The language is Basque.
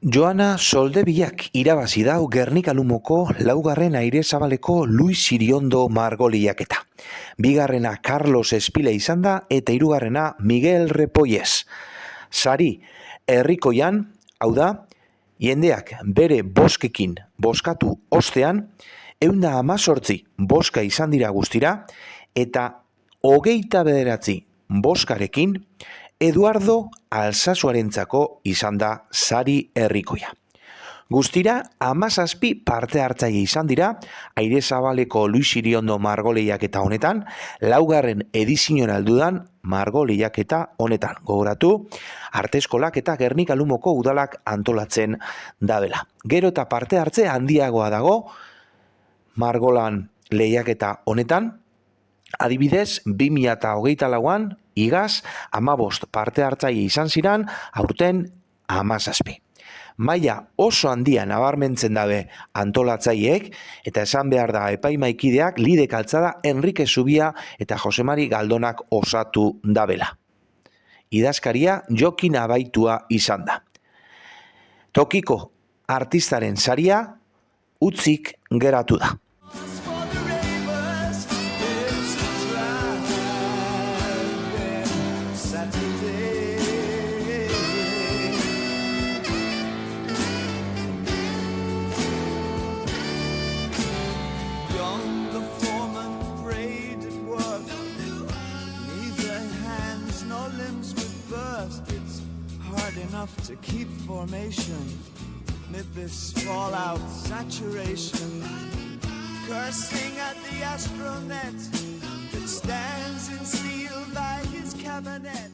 Joana Soldebilak irabazi dau Gernika Lumoko laugarren Airezabaleko Luis Iriondo margoliaketa. Bigarrena Carlos Espile izan da eta hirugarrena Miguel Repoyes. Sari herrikoian, hau da, jendeak bere boskekin boskatu ostean, 118 boska izan dira guztira, eta 29 boskarekin Eduardo Alsasuarentzako izan da sari herrikoia. Guztira, 17 parte hartzaile izan dira, Airezabaleko Luis Iriondo margoleiaketa honetan, laugarren edizion aldudan margoleiaketa honetan. Gogoratu, Arteskolak eta Gernika Lumoko udalak antolatzen dabela. Gero eta parte hartze handiagoa dago, margolan lehiaketa honetan, adibidez, 2024an, igaz, 15 parte hartzaile izan ziran, aurten 17. Maila oso handia nabarmentzen dabe antolatzaileek, eta esan behar da epaimaikideak Lide Kaltzada, Enrique Zubia eta Josemari Galdonak osatu dabela. Idazkaria Jokin Abaitua izan da. Tokiko artistaren saria utzik geratu da. Enough to keep formation amid this fallout saturation, cursing at the astronet that stands in steel by his cabinet.